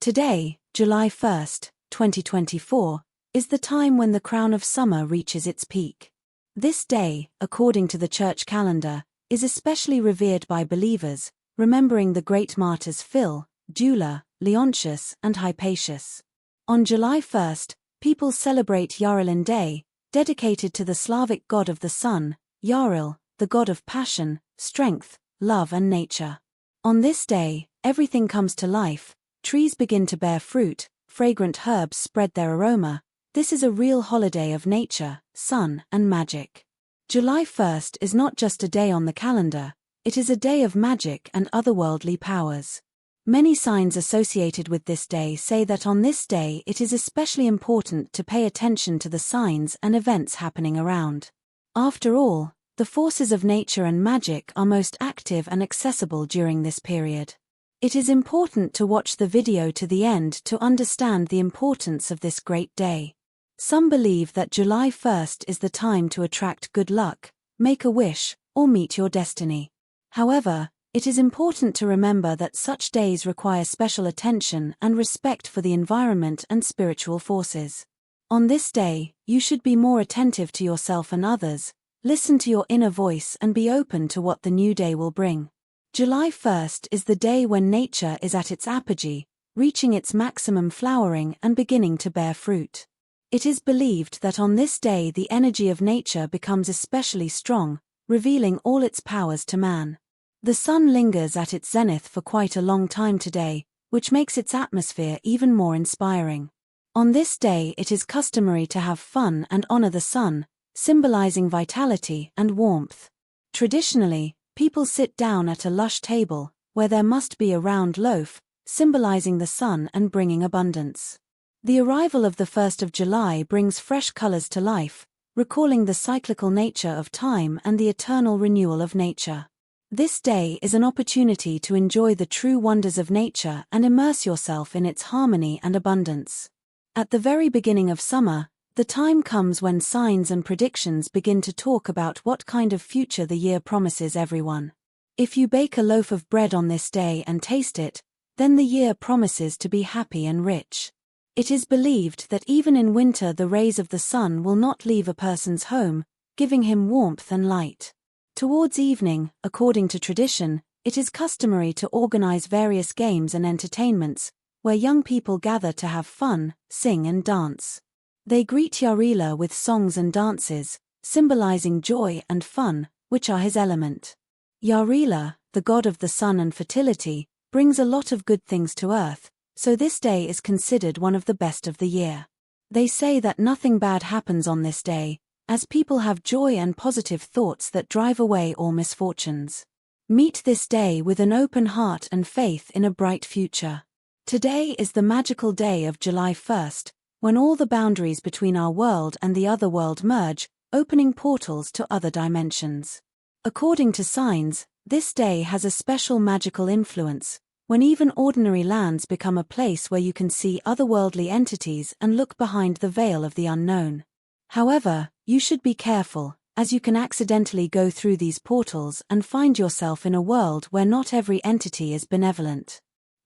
Today, July 1st, 2024, is the time when the crown of summer reaches its peak. This day, according to the church calendar, is especially revered by believers, remembering the great martyrs Phil, Dula, Leontius, and Hypatius. On July 1st, people celebrate Yarilin Day, dedicated to the Slavic god of the sun, Yaril, the god of passion, strength, love and nature. On this day, everything comes to life, trees begin to bear fruit, fragrant herbs spread their aroma. This is a real holiday of nature, sun, and magic. July 1st is not just a day on the calendar, it is a day of magic and otherworldly powers. Many signs associated with this day say that on this day it is especially important to pay attention to the signs and events happening around. After all, the forces of nature and magic are most active and accessible during this period. It is important to watch the video to the end to understand the importance of this great day. Some believe that July 1st is the time to attract good luck, make a wish, or meet your destiny. However, it is important to remember that such days require special attention and respect for the environment and spiritual forces. On this day, you should be more attentive to yourself and others, listen to your inner voice and be open to what the new day will bring. July 1st is the day when nature is at its apogee, reaching its maximum flowering and beginning to bear fruit. It is believed that on this day the energy of nature becomes especially strong, revealing all its powers to man. The sun lingers at its zenith for quite a long time today, which makes its atmosphere even more inspiring. On this day it is customary to have fun and honor the sun, symbolizing vitality and warmth. Traditionally, people sit down at a lush table, where there must be a round loaf, symbolizing the sun and bringing abundance. The arrival of the 1st of July brings fresh colors to life, recalling the cyclical nature of time and the eternal renewal of nature. This day is an opportunity to enjoy the true wonders of nature and immerse yourself in its harmony and abundance. At the very beginning of summer, the time comes when signs and predictions begin to talk about what kind of future the year promises everyone. If you bake a loaf of bread on this day and taste it, then the year promises to be happy and rich. It is believed that even in winter the rays of the sun will not leave a person's home, giving him warmth and light. Towards evening, according to tradition, it is customary to organize various games and entertainments, where young people gather to have fun, sing and dance. They greet Yarilin with songs and dances, symbolizing joy and fun, which are his element. Yarilin, the god of the sun and fertility, brings a lot of good things to earth, so this day is considered one of the best of the year. They say that nothing bad happens on this day, as people have joy and positive thoughts that drive away all misfortunes. Meet this day with an open heart and faith in a bright future. Today is the magical day of July 1st, when all the boundaries between our world and the other world merge, opening portals to other dimensions. According to signs, this day has a special magical influence, when even ordinary lands become a place where you can see otherworldly entities and look behind the veil of the unknown. However, you should be careful, as you can accidentally go through these portals and find yourself in a world where not every entity is benevolent.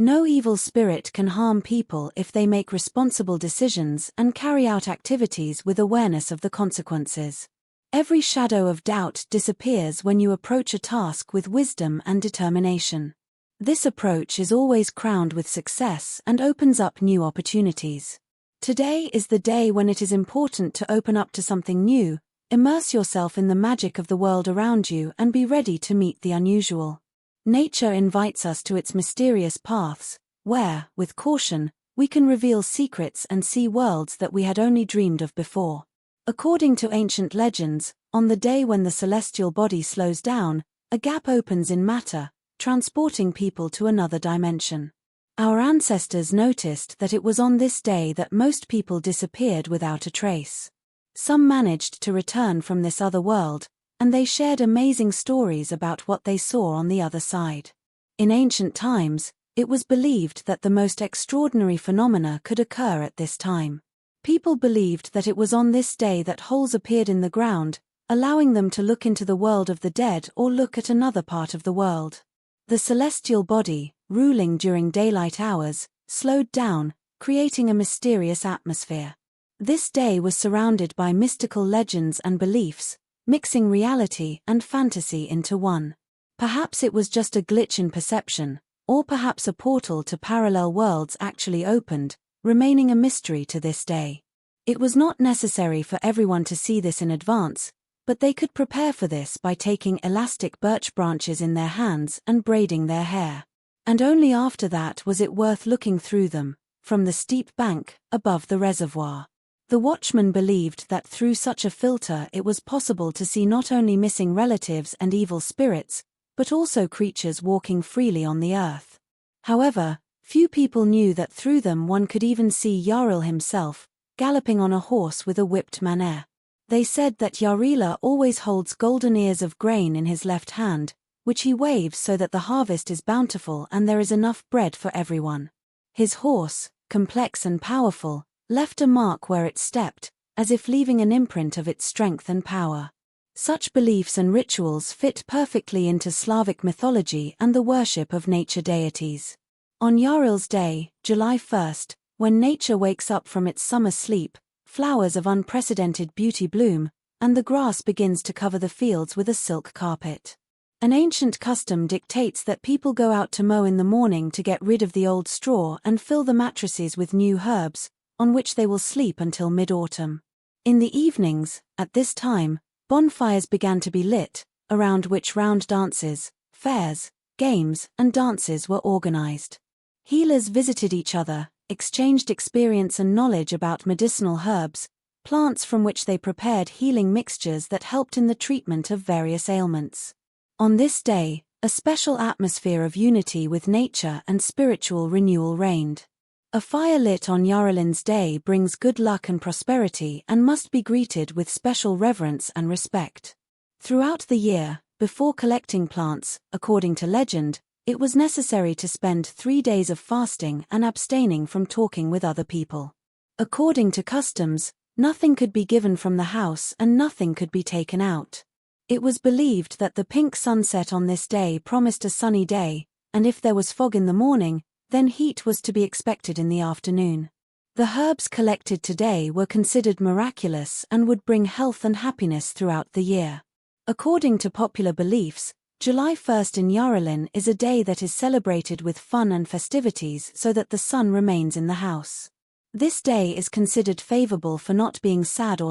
No evil spirit can harm people if they make responsible decisions and carry out activities with awareness of the consequences. Every shadow of doubt disappears when you approach a task with wisdom and determination. This approach is always crowned with success and opens up new opportunities. Today is the day when it is important to open up to something new, immerse yourself in the magic of the world around you and be ready to meet the unusual. Nature invites us to its mysterious paths, where, with caution, we can reveal secrets and see worlds that we had only dreamed of before. According to ancient legends, on the day when the celestial body slows down, a gap opens in matter, transporting people to another dimension. Our ancestors noticed that it was on this day that most people disappeared without a trace. Some managed to return from this other world, and they shared amazing stories about what they saw on the other side. In ancient times, it was believed that the most extraordinary phenomena could occur at this time. People believed that it was on this day that holes appeared in the ground, allowing them to look into the world of the dead or look at another part of the world. The celestial body, ruling during daylight hours, slowed down, creating a mysterious atmosphere. This day was surrounded by mystical legends and beliefs, mixing reality and fantasy into one. Perhaps it was just a glitch in perception, or perhaps a portal to parallel worlds actually opened, remaining a mystery to this day. It was not necessary for everyone to see this in advance, but they could prepare for this by taking elastic birch branches in their hands and braiding their hair. And only after that was it worth looking through them, from the steep bank, above the reservoir. The watchman believed that through such a filter it was possible to see not only missing relatives and evil spirits, but also creatures walking freely on the earth. However, few people knew that through them one could even see Yaril himself, galloping on a horse with a whipped manner. They said that Yarilin always holds golden ears of grain in his left hand, which he waves so that the harvest is bountiful and there is enough bread for everyone. His horse, complex and powerful, left a mark where it stepped, as if leaving an imprint of its strength and power. Such beliefs and rituals fit perfectly into Slavic mythology and the worship of nature deities. On Yaril's Day, July 1st, when nature wakes up from its summer sleep, flowers of unprecedented beauty bloom, and the grass begins to cover the fields with a silk carpet. An ancient custom dictates that people go out to mow in the morning to get rid of the old straw and fill the mattresses with new herbs, on which they will sleep until mid-autumn. In the evenings, at this time, bonfires began to be lit, around which round dances, fairs, games, and dances were organized. Healers visited each other, exchanged experience and knowledge about medicinal herbs, plants from which they prepared healing mixtures that helped in the treatment of various ailments. On this day, a special atmosphere of unity with nature and spiritual renewal reigned. A fire lit on Yarilin's Day brings good luck and prosperity and must be greeted with special reverence and respect. Throughout the year, before collecting plants, according to legend, it was necessary to spend 3 days of fasting and abstaining from talking with other people. According to customs, nothing could be given from the house and nothing could be taken out. It was believed that the pink sunset on this day promised a sunny day, and if there was fog in the morning, then heat was to be expected in the afternoon. The herbs collected today were considered miraculous and would bring health and happiness throughout the year. According to popular beliefs, July 1st in Yarilin is a day that is celebrated with fun and festivities so that the sun remains in the house. This day is considered favorable for not being sad,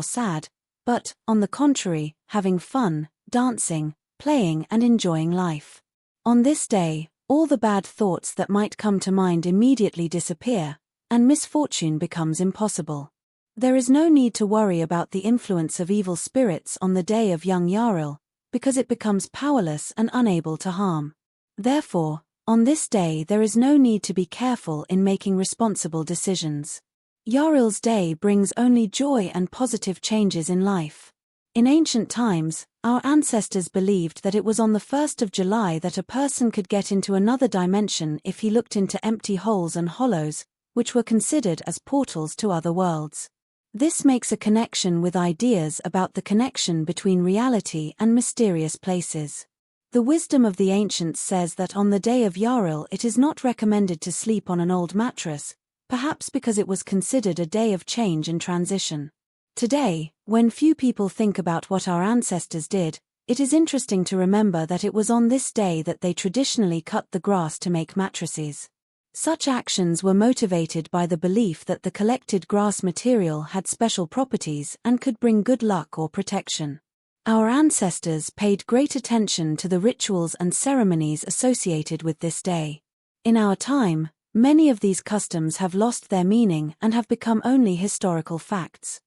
but, on the contrary, having fun, dancing, playing and enjoying life. On this day, all the bad thoughts that might come to mind immediately disappear, and misfortune becomes impossible. There is no need to worry about the influence of evil spirits on the day of young Yaril, because it becomes powerless and unable to harm. Therefore, on this day there is no need to be careful in making responsible decisions. Yaril's Day brings only joy and positive changes in life. In ancient times, our ancestors believed that it was on the 1st of July that a person could get into another dimension if he looked into empty holes and hollows, which were considered as portals to other worlds. This makes a connection with ideas about the connection between reality and mysterious places. The wisdom of the ancients says that on the day of Yaril it is not recommended to sleep on an old mattress, perhaps because it was considered a day of change and transition. Today, when few people think about what our ancestors did, it is interesting to remember that it was on this day that they traditionally cut the grass to make mattresses. Such actions were motivated by the belief that the collected grass material had special properties and could bring good luck or protection. Our ancestors paid great attention to the rituals and ceremonies associated with this day. In our time, many of these customs have lost their meaning and have become only historical facts.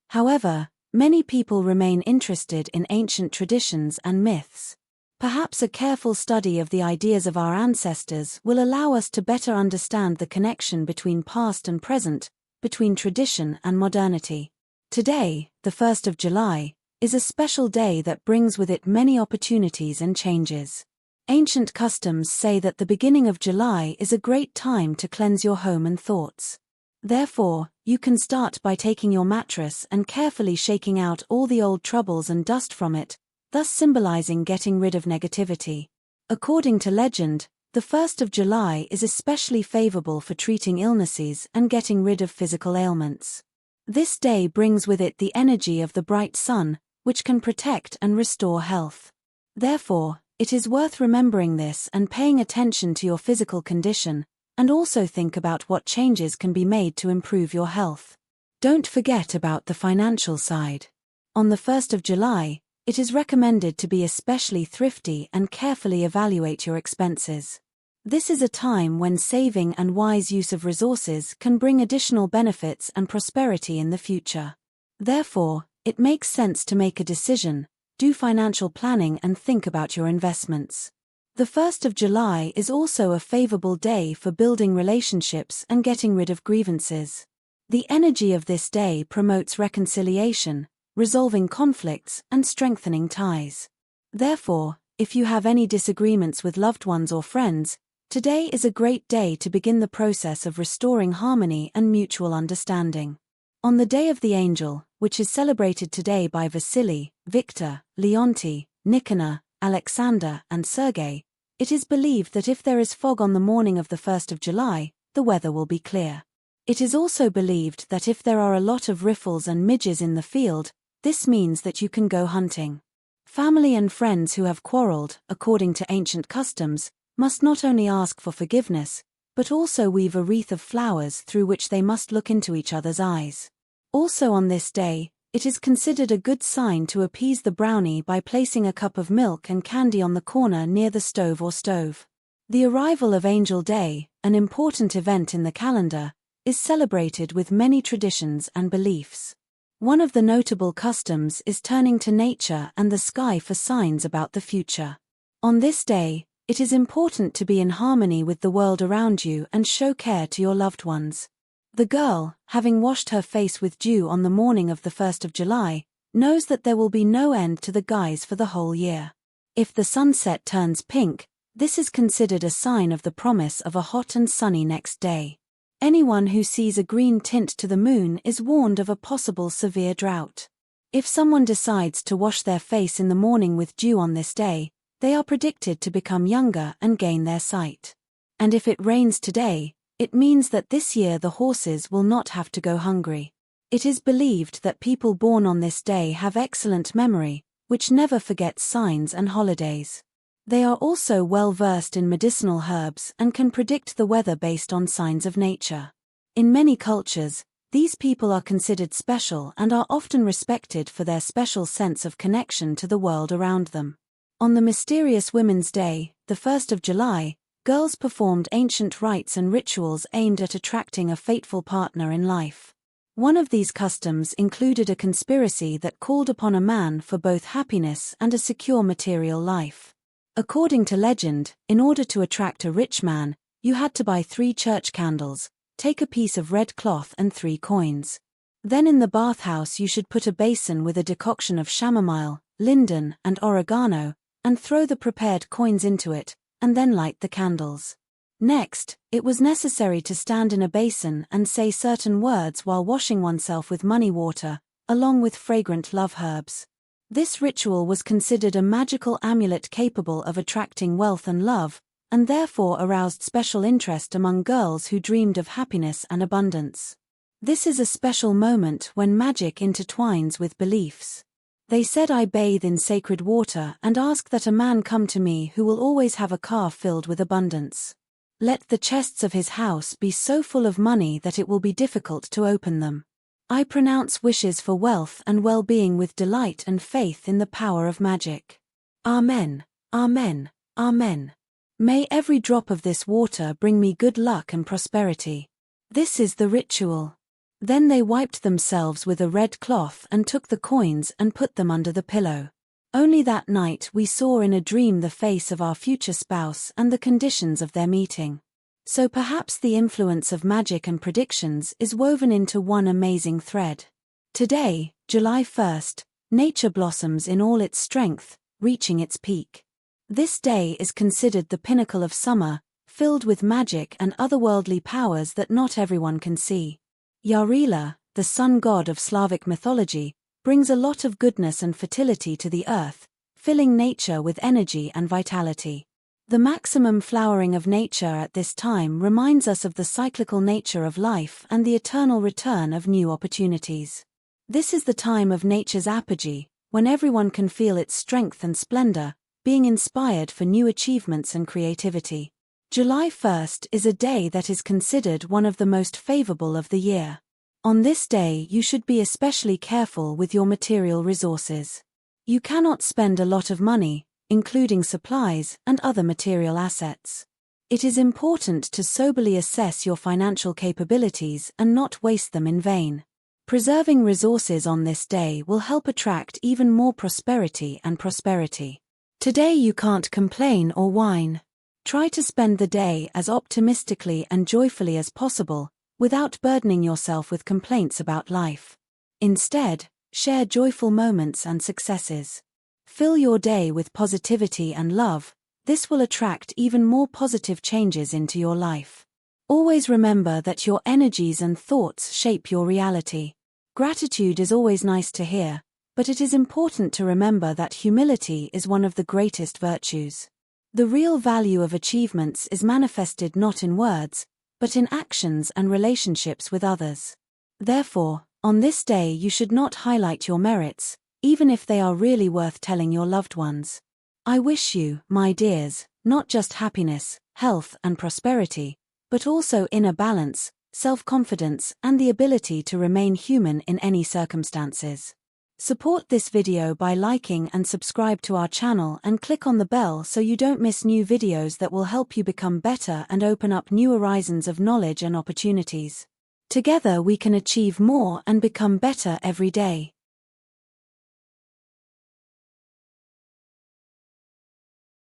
However, many people remain interested in ancient traditions and myths. Perhaps a careful study of the ideas of our ancestors will allow us to better understand the connection between past and present, between tradition and modernity. Today, the 1st of July, is a special day that brings with it many opportunities and changes. Ancient customs say that the beginning of July is a great time to cleanse your home and thoughts. Therefore, you can start by taking your mattress and carefully shaking out all the old troubles and dust from it, thus symbolizing getting rid of negativity. According to legend, The 1st of July is especially favorable for treating illnesses and getting rid of physical ailments. This day brings with it the energy of the bright sun, which can protect and restore health. Therefore, it is worth remembering this and paying attention to your physical condition, and also think about what changes can be made to improve your health. Don't forget about the financial side. On the 1st of July, it is recommended to be especially thrifty and carefully evaluate your expenses. This is a time when saving and wise use of resources can bring additional benefits and prosperity in the future. Therefore, it makes sense to make a decision, do financial planning and think about your investments. The 1st of July is also a favorable day for building relationships and getting rid of grievances. The energy of this day promotes reconciliation, resolving conflicts, and strengthening ties. Therefore, if you have any disagreements with loved ones or friends, today is a great day to begin the process of restoring harmony and mutual understanding. On the Day of the Angel, which is celebrated today by Vasily, Victor, Leonti, Nicanor, Alexander, and Sergei, it is believed that if there is fog on the morning of the 1st of July, the weather will be clear. It is also believed that if there are a lot of riffles and midges in the field, this means that you can go hunting. Family and friends who have quarreled, according to ancient customs, must not only ask for forgiveness, but also weave a wreath of flowers through which they must look into each other's eyes. Also on this day, it is considered a good sign to appease the brownie by placing a cup of milk and candy on the corner near the stove or stove. The arrival of Angel Day, an important event in the calendar, is celebrated with many traditions and beliefs. One of the notable customs is turning to nature and the sky for signs about the future. On this day, it is important to be in harmony with the world around you and show care to your loved ones. The girl, having washed her face with dew on the morning of the 1st of July, knows that there will be no end to the guys for the whole year. If the sunset turns pink, this is considered a sign of the promise of a hot and sunny next day. Anyone who sees a green tint to the moon is warned of a possible severe drought. If someone decides to wash their face in the morning with dew on this day, they are predicted to become younger and gain their sight. And if it rains today, it means that this year the horses will not have to go hungry. It is believed that people born on this day have excellent memory, which never forgets signs and holidays. They are also well versed in medicinal herbs and can predict the weather based on signs of nature. In many cultures, these people are considered special and are often respected for their special sense of connection to the world around them. On the mysterious Women's Day, the 1st of July, girls performed ancient rites and rituals aimed at attracting a fateful partner in life. One of these customs included a conspiracy that called upon a man for both happiness and a secure material life. According to legend, in order to attract a rich man, you had to buy 3 church candles, take a piece of red cloth and 3 coins. Then in the bathhouse you should put a basin with a decoction of chamomile, linden, and oregano, and throw the prepared coins into it, and then light the candles. Next, it was necessary to stand in a basin and say certain words while washing oneself with money water, along with fragrant love herbs. This ritual was considered a magical amulet capable of attracting wealth and love, and therefore aroused special interest among girls who dreamed of happiness and abundance. This is a special moment when magic intertwines with beliefs. They said, "I bathe in sacred water and ask that a man come to me who will always have a car filled with abundance. Let the chests of his house be so full of money that it will be difficult to open them. I pronounce wishes for wealth and well-being with delight and faith in the power of magic. Amen, amen, amen. May every drop of this water bring me good luck and prosperity." This is the ritual. Then they wiped themselves with a red cloth and took the coins and put them under the pillow. Only that night we saw in a dream the face of our future spouse and the conditions of their meeting. So perhaps the influence of magic and predictions is woven into one amazing thread. Today, July 1st, nature blossoms in all its strength, reaching its peak. This day is considered the pinnacle of summer, filled with magic and otherworldly powers that not everyone can see. Yarilin, the sun god of Slavic mythology, brings a lot of goodness and fertility to the earth, filling nature with energy and vitality. The maximum flowering of nature at this time reminds us of the cyclical nature of life and the eternal return of new opportunities. This is the time of nature's apogee, when everyone can feel its strength and splendor, being inspired for new achievements and creativity. July 1st is a day that is considered one of the most favorable of the year. On this day, you should be especially careful with your material resources. You cannot spend a lot of money, including supplies and other material assets. It is important to soberly assess your financial capabilities and not waste them in vain. Preserving resources on this day will help attract even more prosperity and prosperity. Today you can't complain or whine. Try to spend the day as optimistically and joyfully as possible, without burdening yourself with complaints about life. Instead, share joyful moments and successes. Fill your day with positivity and love. This will attract even more positive changes into your life. Always remember that your energies and thoughts shape your reality. Gratitude is always nice to hear, but it is important to remember that humility is one of the greatest virtues. The real value of achievements is manifested not in words, but in actions and relationships with others. Therefore, on this day you should not highlight your merits, even if they are really worth telling your loved ones. I wish you, my dears, not just happiness, health and prosperity, but also inner balance, self-confidence and the ability to remain human in any circumstances. Support this video by liking and subscribe to our channel and click on the bell so you don't miss new videos that will help you become better and open up new horizons of knowledge and opportunities. Together we can achieve more and become better every day.